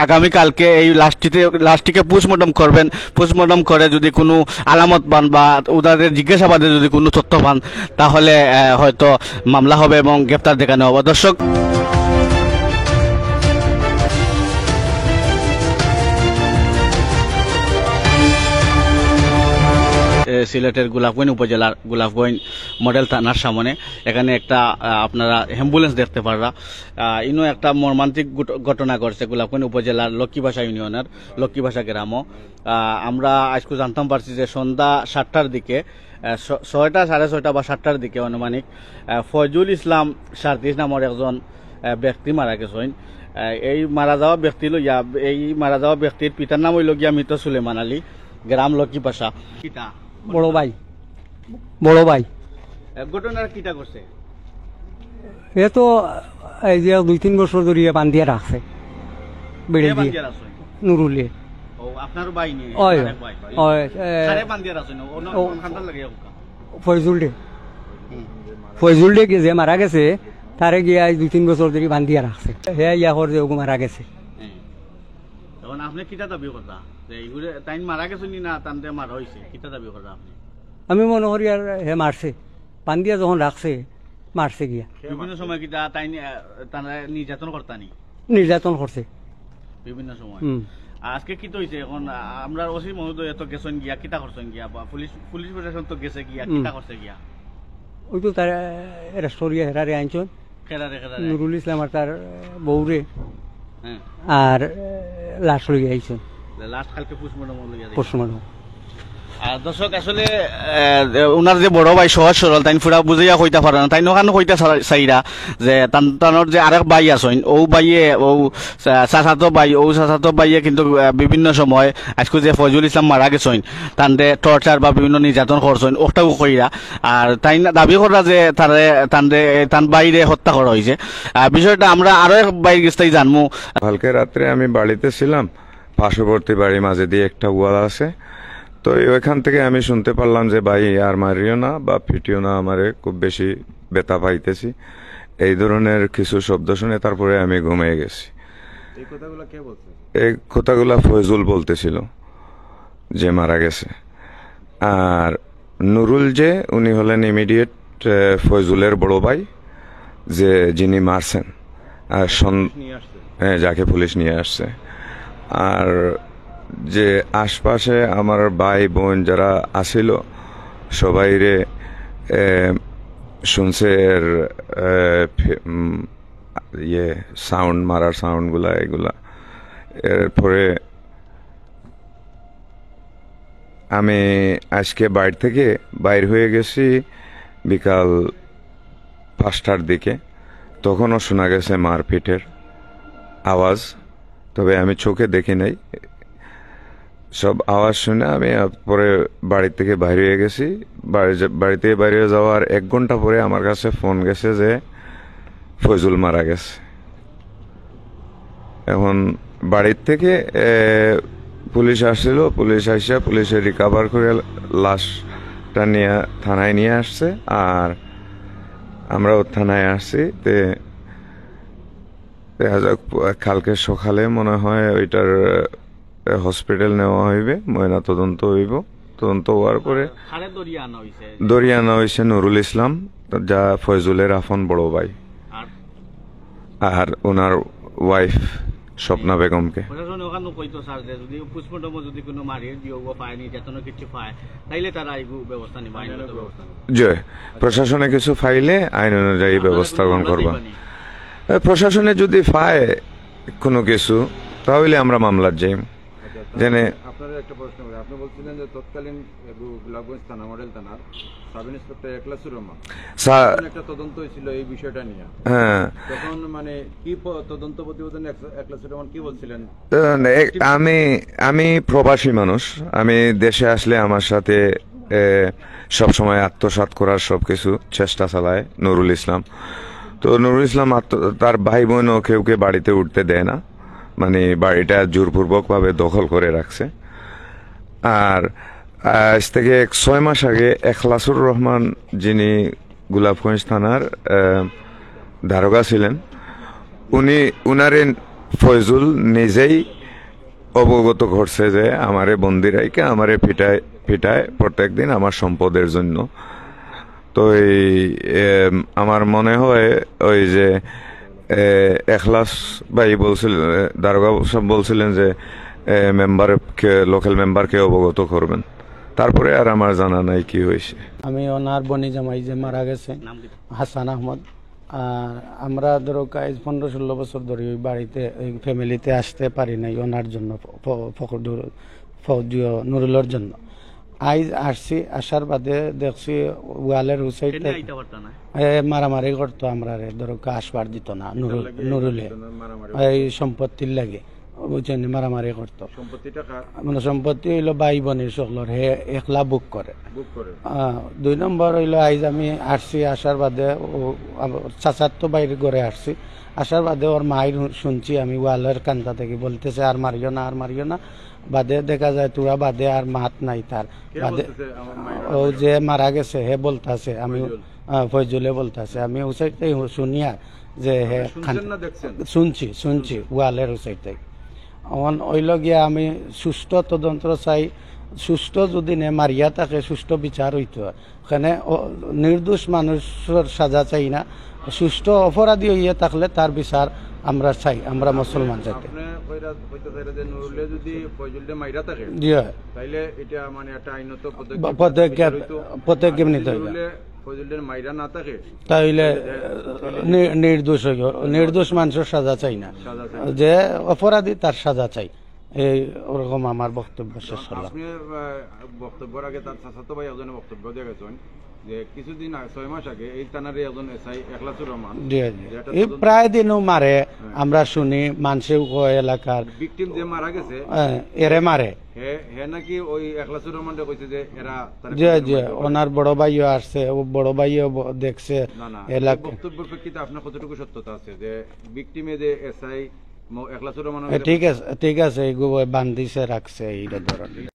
আগামীকালকে এই লাশটিকে পোস্টমর্টম করবেন। পোস্টমর্টম করে যদি কোনো আলামত পান বা ওদের জিজ্ঞাসাবাদে যদি কোনো তথ্য পান তাহলে হয়তো মামলা হবে এবং গ্রেপ্তার দেখানো হবে। দর্শক, সিলেটের গোলাপগঞ্জ উপজেলার গোলাপগঞ্জ মডেল থানার সামনে এখানে একটা আপনারা অ্যাম্বুলেন্স দেখতে পাররা। ইনো একটা মর্মান্তিক ঘটনা ঘটছে গোলাপগঞ্জ উপজেলার লক্ষ্মীভাষা ইউনিয়নের লক্ষ্মীভাষা গ্রামও। আমরা আজকে জানতাম পারছি যে সন্ধ্যা 7টার দিকে 6টা, 6:30 বা 7টার দিকে আনুমানিক ফয়জুল ইসলাম 37 নামের একজন ব্যক্তি মারা গেছেন। এই মারা যাওয়া ব্যক্তির পিতার নাম হইল গিয়া মৃত সুলেমান আলী, গ্রাম লক্ষ্মীভাষা। কিতা বড় ভাই ঘটনার কিটা করছে? এ তো এই যে 2-3 বছর ধরিয়া বান্ধিয়া রাখছে বেড়ে দিয়ে নুরুলে। ও আপনার ভাই নি? ওই ওই সারে বান্ধিয়া রাখছে না ও খান্ডা লাগে ওকা ফয়জুল ডে যে মারা গেছে তারে গিয়া 2-3 বছর ধরে বান্ধিয়া রাখছে। হে ইয়া করে যে মারা গেছে। তখন আপনি কিটা দাবি করতা যে এইগুলো তাই মারা গেছে নি না তানতে মারা হইছে? কিটা দাবি করতা আপনি? আমি মনে করি আর হে মারছে, বান্ধিয়া যখন রাখছে মারছে গিয়া। বিভিন্ন সময় কিটা তাই তারা নির্যাতন করতানি? নির্যাতন করছে বিভিন্ন সময়। আজকে কি তো হইছে এখন আমরা ওসি মহোদয় এত গেছেন গিয়া কিটা করছেন গিয়া বা পুলিশ প্রশাসন তো গেছে গিয়া কিটা করছে গিয়া? ওই তো তার রেস্টোরিয়া হেরারে আনছেন নুরুল ইসলাম আর তার বউরে, আর লাশ লইয়া আইছেন। লাশ কালকে পোস্টমর্টম পোস্টমর্টম। দর্শক, আসলে ওনার যে বড় ভাই সহজ সরল তাই ফুরা বুঝাইয়া কইতা পারে না। তাই ওখানে কইতা চাইরা যে তানোর যে আরেক ভাই আছেন ও ভাইয়ে ও চাচাতো ভাইয়ে কিন্তু বিভিন্ন সময় আজকে যে ফয়জুল ইসলাম মারা গেছেন তানতে টর্চার বা বিভিন্ন নির্যাতন করছেন ওটাও কইরা। আর তাই দাবি করা যে তান বাইরে হত্যা করা হয়েছে। বিষয়টা আমরা আরো এক বাইর গেছতেই জানবো। কালকে রাত্রে আমি বাড়িতে ছিলাম, পার্শ্ববর্তী বাড়ির মাঝে দিয়ে একটা ওয়াল আছে, তো ওইখান থেকে আমি শুনতে পারলাম যে ভাই আর মারিও না বা পিটিও না, আমারে খুব বেশি ব্যথা পাইতেছি, এই ধরনের কিছু শব্দ শুনে তারপরে আমি ঘুমিয়ে গেছি। এই কথাগুলা ফয়জুল বলতেছিল যে মারা গেছে। আর নুরুল যে উনি হলেন ইমিডিয়েট ফয়জুলের বড় ভাই, যে যিনি মারছেন আর যাকে পুলিশ নিয়ে আসছে। আর যে আশপাশে আমার ভাই বোন যারা আসিল সবাই রে শুনছে এর সাউন্ড মারার সাউন্ডগুলা এগুলা। এরপরে আমি আজকে বাড়ি থেকে বাইর হয়ে গেছি বিকাল 5টার দিকে, তখনও শোনা গেছে মারপিটের আওয়াজ, তবে আমি চোখে দেখি নাই। সব আওয়াজ শুনে আমি পরে বাড়ি থেকে বাইরে হয়ে গেছি। বাড়িতে বাইরে যাওয়ার 1 ঘন্টা পরে আমার কাছে ফোন গেছে যে ফয়জুল মারা গেছে। এখন বাড়ির থেকে পুলিশ আসছিল, পুলিশ আসে পুলিশে রিকাভার করে লাশটা নিয়ে থানায় নিয়ে আসছে। আর আমরাও থানায় আসছি। কালকে সকালে মনে হয় ওইটার হসপিটাল নেওয়া হইবে, ময়না তদন্ত হইব। তদন্ত হওয়ার পরে দরিয়া আনা হয়েছে নুরুল ইসলাম, যা ফয়জুলের আফন বড় ভাই, আর ওনার ওয়াইফ স্বপ্না বেগমকে। জয় প্রশাসনে কিছু ফাইলে আইন অনুযায়ী ব্যবস্থা গ্রহণ করবা। প্রশাসনে যদি পায় কোনো কিছু তাহলে আমরা মামলার যাই। জেনে আপনার একটা প্রশ্ন করি, আপনি বলছিলেন যে তৎকালীন গোলাপগঞ্জ থানা মডেল থানার সাব ইন্সপেক্টর একলাসুর রহমান একটা তদন্ত হয়েছিল এই বিষয়টা নিয়ে। হ্যাঁ, তখন মানে কি তদন্ত প্রতিবেদন একলাসুর রহমান কি বলছিলেন? আমি প্রবাসী মানুষ, আমি দেশে আসলে আমার সাথে সবসময় আত্মসাৎ করার সবকিছু চেষ্টা চালায় নুরুল ইসলাম। তো নুরুল ইসলাম তার ভাই বোন কেউকে বাড়িতে উঠতে দেয় না, মানে বাড়িটা জোরপূর্বক ভাবে দখল করে রাখছে। আর আজ থেকে 6 মাস আগে একলাসুর রহমান, যিনি গোলাপগঞ্জ থানার দারোগা ছিলেন, উনারে ফয়জুল নিজেই অবগত করছে যে আমারে বন্দি রাইকে আমারে পিটায় প্রত্যেকদিন আমার সম্পদের জন্য। তো এই আমার মনে হয় ওই যে এখলাস ভাই বলছিলেন, দারোগা সাহেব বলছিলেন যে মেম্বারকে, লোকাল মেম্বারকে অবগত করবেন। তারপরে আর আমার জানা নাই কি হয়েছে। আমি ওনার বনি জামাই যে মারা গেছে হাসান আহমদ, আর আমরা ধরো 15-16 বছর ধরে ওই বাড়িতে ওই ফ্যামিলিতে আসতে পারি নাই ওনার জন্য, ফৌজীয় নুরুলের জন্য। আইজ আসছি, আসার বাদে দেখছি ওয়ালের হুসাইতে মারামারি করতো, আমরা ধরো আসবার দিত না নুরুলে, এই সম্পত্তির লাগে বুঝছেন মারামারি করতো। মানে সম্পত্তি হইলো ভাই বোনের সকলের, হে একলা বুক করে। 2 নম্বর হইলো আইজ আমি আসছি, আসার বাদে চাচার তো বাইরে ঘরে আসছি, আসার বাদে ওর মায়ের শুনছি আমি ওয়ালের কান্দা থেকে বলতেছে আর মারিও না, আর মারিও না। বাদে দেখা যায় তোরা বাদে আর মাত নাই তার বাদে। ও যে মারা গেছে হে বলতাছে, আমি ফয়জুলে বলতাছে, আমি হুসাইতে শুনিয়া যে হে শুনছি ওয়ালের হুসাইতে। ওইল গিয়া আমি সুষ্ঠ তদন্ত চাই, সুষ্ঠ যদি নে মারিয়া থাকে সুষ্ঠ বিচার হইতো। ওখানে নির্দোষ মানুষের সাজা চাই না, সুষ্ঠ অপরাধী হইয়া থাকলে তার বিচার আমরা চাই, আমরা মুসলমান চাইতে। পদক্ষেপ নিতে হবে, তাইলে নির্দোষ হইব, নির্দোষ মানুষের সাজা চাই না, যে অপরাধী তার সাজা চাই। এই ওরকম আমার বক্তব্য শেষ হলো। বক্তব্যের আগে তার চাচাতো ভাই একজনে বক্তব্য দিয়ে গেছেন যে কিছুদিন 6 মাস আগে এই থানারে একজন এসআই এখলাসুর রহমান এই প্রায় দিনও মারে, আমরা শুনি মানুষেও কয় এলাকার ভিকটিম যে মারা গেছে এরে মারে। হে নাকি ওই এখলাসুর রহমান কইছে যে এরা জি ওনার বড় ভাইও আসছে, ও বড় ভাইও দেখছে এলাকা। বক্তব্যের প্রেক্ষিতে আপনার কতটুকু সত্যতা আছে যে ভিকটিমে যে এসআই এখলাসুর রহমান? ঠিক আছে, এই বান্ধিছে রাখছে এই ধরনের।